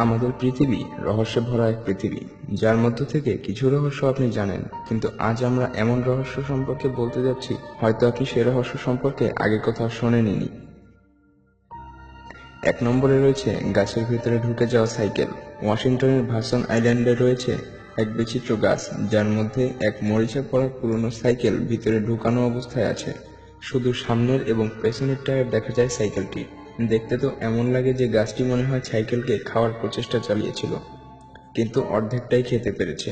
আমাদের পৃথিবী রহস্যে ভরা এক পৃথিবী, যার মধ্য থেকে কিছু রহস্য আপনি জানেন, কিন্তু আজ আমরা এমন রহস্য সম্পর্কে বলতে যাচ্ছি হয়তো আপনি সে রহস্য সম্পর্কে আগে কোথাও শোনেননি। 1 নম্বরে রয়েছে গাছের ভেতরে ঢুকে যাওয়া সাইকেল। ওয়াশিংটনের ভার্সন আইল্যান্ডে রয়েছে এক বিচিত্র গাছ, যার মধ্যে এক মরিচা পড়া পুরনো সাইকেল ভিতরে ঢুকানো অবস্থায় আছে। শুধু সামনের এবং পেছনের টায়ার দেখা যায় সাইকেলটি। দেখতে তো এমন লাগে যে গাছটি মনে হয় সাইকেলকে খাওয়ার প্রচেষ্টা চালিয়েছিল, কিন্তু অর্ধেকটাই খেতে পেরেছে।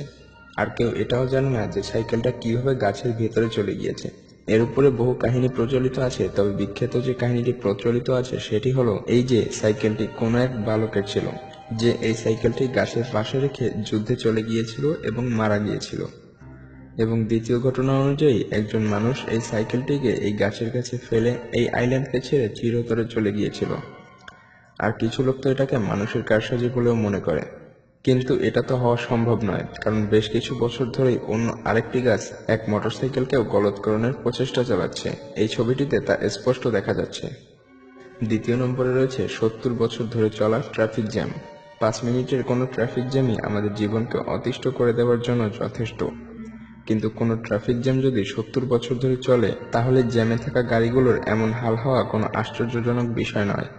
আর কেউ এটাও জানে না যে সাইকেলটা কিভাবে গাছের ভেতরে চলে গিয়েছে। এর উপরে বহু কাহিনী প্রচলিত আছে, তবে বিখ্যাত যে কাহিনীটি প্রচলিত আছে সেটি হলো এই যে সাইকেলটি কোনো এক বালকের ছিল, যে এই সাইকেলটি গাছের পাশে রেখে যুদ্ধে চলে গিয়েছিল এবং মারা গিয়েছিল। এবং দ্বিতীয় ঘটনা অনুযায়ী একজন মানুষ এই সাইকেলটিকে এই গাছের কাছে ফেলে এই আইল্যান্ডকে ছেড়ে চিরতরে চলে গিয়েছিল। আর কিছু লোক তো এটাকে মানুষের কারসাজি বলেও মনে করে, কিন্তু এটা তো হওয়া সম্ভব নয়, কারণ বেশ কিছু বছর ধরেই অন্য আরেকটি গাছ এক মোটরসাইকেলকেও গলৎকরণের প্রচেষ্টা চালাচ্ছে। এই ছবিটিতে তা স্পষ্ট দেখা যাচ্ছে। 2 নম্বরে রয়েছে 70 বছর ধরে চলা ট্রাফিক জ্যাম। 5 মিনিটের কোনো ট্রাফিক জ্যামই আমাদের জীবনকে অতিষ্ঠ করে দেওয়ার জন্য যথেষ্ট, কিন্তু কোনো ট্রাফিক জ্যাম যদি 70 বছর ধরে চলে, তাহলে জ্যামে থাকা গাড়িগুলোর এমন হাল হওয়া কোনো আশ্চর্যজনক বিষয় নয়।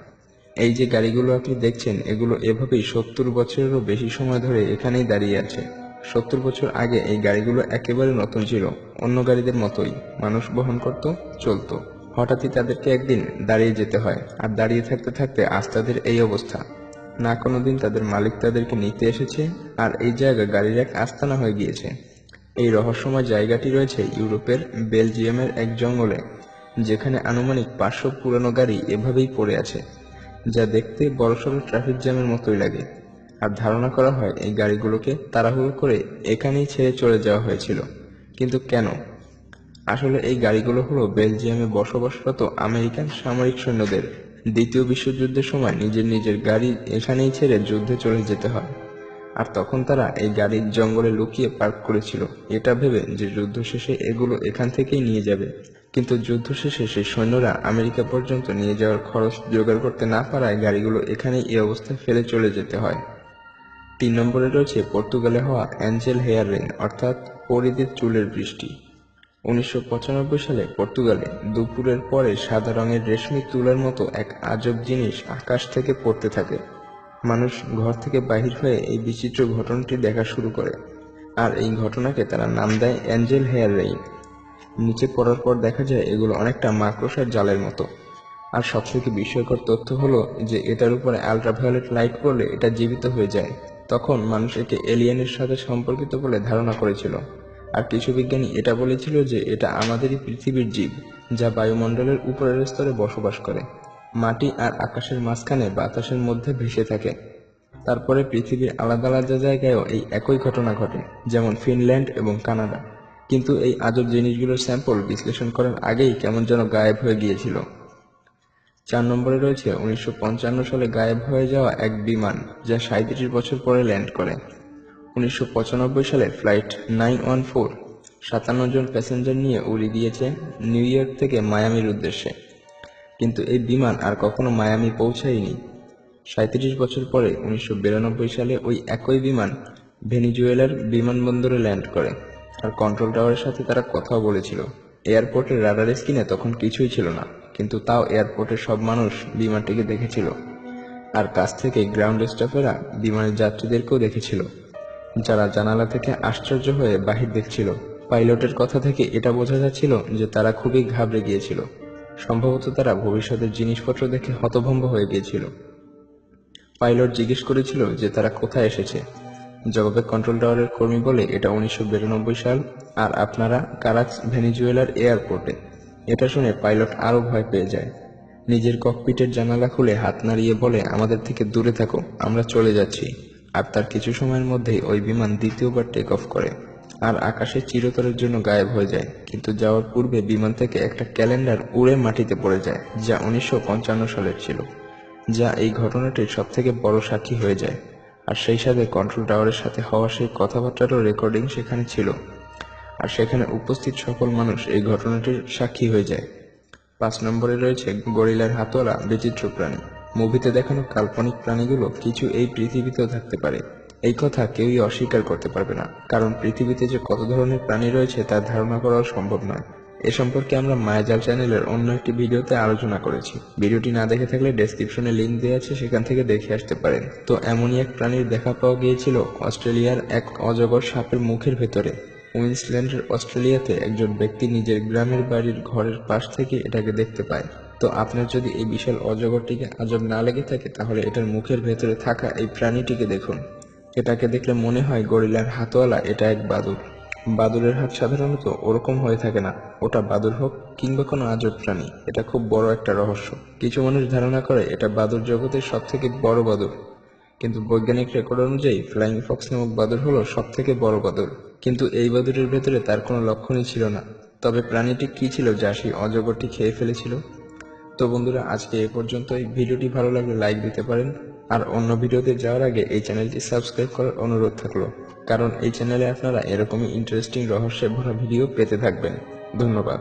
এই যে গাড়িগুলো আপনি দেখছেন, এগুলো এভাবেই 70 বছরেরও বেশি সময় ধরে এখানেই দাঁড়িয়ে আছে। 70 বছর আগে এই গাড়িগুলো একেবারে নতুন ছিল, অন্য গাড়িদের মতোই মানুষ বহন করত, চলতো। হঠাৎই তাদেরকে একদিন দাঁড়িয়ে যেতে হয়, আর দাঁড়িয়ে থাকতে থাকতে আজ তাদের এই অবস্থা। না কোনোদিন তাদের মালিক তাদেরকে নিতে এসেছে, আর এই জায়গা গাড়ির এক আস্তানা হয়ে গিয়েছে। এই রহস্যময় জায়গাটি রয়েছে ইউরোপের বেলজিয়ামের এক জঙ্গলে, যেখানে আনুমানিক 500 পুরানো গাড়ি এভাবেই পড়ে আছে, যা দেখতে বড়সড় ট্রাফিক জ্যামের মতোই লাগে। আর ধারণা করা হয় এই গাড়িগুলোকে তাড়াহুড়ো করে এখানেই ছেড়ে চলে যাওয়া হয়েছিল। কিন্তু কেন? আসলে এই গাড়িগুলো হলো বেলজিয়ামে বসবাসরত আমেরিকান সামরিক সৈন্যদের। দ্বিতীয় বিশ্বযুদ্ধের সময় নিজের নিজের গাড়ি এখানেই ছেড়ে যুদ্ধে চলে যেতে হয়, আর তখন তারা এই গাড়ির জঙ্গলে লুকিয়ে পার্ক করেছিল, এটা ভেবে যে যুদ্ধ শেষে এগুলো এখান থেকেই নিয়ে যাবে। কিন্তু যুদ্ধ শেষে সেই সৈন্যরা আমেরিকা পর্যন্ত নিয়ে যাওয়ার খরচ জোগাড় করতে না পারায় গাড়িগুলো এখানেই এই অবস্থায় ফেলে চলে যেতে হয়। 3 নম্বরে রয়েছে পর্তুগালে হওয়া অ্যাঞ্জেল হেয়ার রেইন, অর্থাৎ পরিদের চুলের বৃষ্টি। 1995 সালে পর্তুগালে দুপুরের পরে সাদা রঙের রেশমি তুলার মতো এক আজব জিনিস আকাশ থেকে পড়তে থাকে। মানুষ ঘর থেকে বাহির হয়ে এই বিচিত্র ঘটনাটি দেখা শুরু করে, আর এই ঘটনাকে তারা নাম দেয় অ্যাঞ্জেল হেয়ার রেইন। নিচে পড়ার পর দেখা যায় এগুলো অনেকটা মাকড়সার জালের মতো। আর সবথেকে বিস্ময়কর তথ্য হলো যে এটার উপরে আল্ট্রাভায়োলেট লাইট পড়লে এটা জীবিত হয়ে যায়। তখন মানুষ একে এলিয়েনের সাথে সম্পর্কিত বলে ধারণা করেছিল, আর কিছু বিজ্ঞানী এটা বলেছিল যে এটা আমাদেরই পৃথিবীর জীব, যা বায়ুমণ্ডলের উপরের স্তরে বসবাস করে, মাটি আর আকাশের মাঝখানে বাতাসের মধ্যে ভেসে থাকে। তারপরে পৃথিবীর আলাদা আলাদা জায়গায়ও এই একই ঘটনা ঘটে, যেমন ফিনল্যান্ড এবং কানাডা। কিন্তু এই আজব জিনিসগুলোর স্যাম্পল বিশ্লেষণ করার আগেই কেমন যেন গায়েব হয়ে গিয়েছিল। 4 নম্বরে রয়েছে 1955 সালে গায়েব হয়ে যাওয়া এক বিমান, যা 37 বছর পরে ল্যান্ড করে। 1995 সালে ফ্লাইট 914 57 জন প্যাসেঞ্জার নিয়ে উড়ে গিয়েছে নিউ ইয়র্ক থেকে মায়ামির উদ্দেশ্যে, কিন্তু এই বিমান আর কখনো মায়ামি পৌঁছায়নি। 37 বছর পরে 1992 সালে ওই একই বিমান ভেনিজুয়েলার বিমানবন্দরে ল্যান্ড করে, আর কন্ট্রোল টাওয়ারের সাথে তারা কথাও বলেছিল। এয়ারপোর্টের রাডার স্ক্রিনে তখন কিছুই ছিল না, কিন্তু তাও এয়ারপোর্টের সব মানুষ বিমানটিকে দেখেছিল, আর কাছ থেকে গ্রাউন্ড স্টাফেরা বিমানের যাত্রীদেরকেও দেখেছিল, যারা জানালা থেকে আশ্চর্য হয়ে বাহির দেখছিল। পাইলটের কথা থেকে এটা বোঝা যাচ্ছিল যে তারা খুবই ঘাবড়ে গিয়েছিল। সম্ভবত তারা ভবিষ্যতের জিনিসপত্র দেখে হতভম্ব হয়ে গিয়েছিল। পাইলট জিজ্ঞেস করেছিল যে তারা কোথায় এসেছে। জবাবে কন্ট্রোল টাওয়ারের কর্মী বলে এটা 1992 সাল, আর আপনারা কারাচ ভেনিজুয়েলার এয়ারপোর্টে। এটা শুনে পাইলট আরো ভয় পেয়ে যায়। নিজের ককপিটের জানালা খুলে হাত নাড়িয়ে বলে, আমাদের থেকে দূরে থাকো, আমরা চলে যাচ্ছি। আর তার কিছু সময়ের মধ্যেই ওই বিমান দ্বিতীয়বার টেক অফ করে, আর আকাশে চিরতরের জন্য গায়েব হয়ে যায়। কিন্তু যাওয়ার পূর্বে বিমান থেকে একটা ক্যালেন্ডার উড়ে মাটিতে পড়ে যায়, যা 1955 সালের ছিল, যা এই ঘটনাটির সবথেকে বড় সাক্ষী হয়ে যায়। আর সেই সাথে কন্ট্রোল টাওয়ারের সাথে হওয়া সেই কথাবার্তারও রেকর্ডিং সেখানে ছিল, আর সেখানে উপস্থিত সকল মানুষ এই ঘটনাটির সাক্ষী হয়ে যায়। 5 নম্বরে রয়েছে গরিলার হাতওয়ালা বিচিত্র প্রাণী। মুভিতে দেখানো কাল্পনিক প্রাণীগুলো কিছু এই পৃথিবীতেও থাকতে পারে। এই কথা কেউই অস্বীকার করতে পারবে না, কারণ পৃথিবীতে যে কত ধরনের প্রাণী রয়েছে তা ধারণা করাও সম্ভব নয়। এ সম্পর্কে আমরা মায়াজাল চ্যানেলের অন্য একটি ভিডিওতে আলোচনা করেছি। ভিডিওটি না দেখে থাকলে ডেসক্রিপশনে লিংক দেওয়া আছে, সেখান থেকে দেখে আসতে পারেন। তো এমনই এক প্রাণীর দেখা পাওয়া গিয়েছিল অস্ট্রেলিয়ার এক অজগর সাপের মুখের ভেতরে। কুইন্সল্যান্ডের অস্ট্রেলিয়াতে একজন ব্যক্তি নিজের গ্রামের বাড়ির ঘরের পাশ থেকে এটাকে দেখতে পায়। তো আপনার যদি এই বিশাল অজগরটিকে আজব না লেগে থাকে, তাহলে এটার মুখের ভেতরে থাকা এই প্রাণীটিকে দেখুন। এটাকে দেখলে মনে হয় গরিলার হাতওয়ালা এটা এক বাদুড়। বাদুড়ের হাত সাধারণত ওরকম হয়ে থাকে না, ওটা বাদুড় হোক কিংবা কোনো আজব প্রাণী, এটা খুব বড় একটা রহস্য। কিছু মানুষ ধারণা করে এটা বাদুড় জগতের সব থেকে বড় বাদুড়, কিন্তু বৈজ্ঞানিক রেকর্ড অনুযায়ী ফ্লাইং ফক্স নামক বাদুড় হলো সব থেকে বড় বাদুড়। কিন্তু এই বাদুড়ের ভেতরে তার কোনো লক্ষণই ছিল না। তবে প্রাণীটি কি ছিল যা সেই অজগরটি খেয়ে ফেলেছিল? তো বন্ধুরা, আজকে এ পর্যন্তই। ভিডিওটি ভালো লাগলে লাইক দিতে পারেন, আর অন্য ভিডিওতে যাওয়ার আগে এই চ্যানেলটি সাবস্ক্রাইব করার অনুরোধ থাকলো, কারণ এই চ্যানেলে আপনারা এরকমই ইন্টারেস্টিং রহস্যে ভরা ভিডিও পেতে থাকবেন। ধন্যবাদ।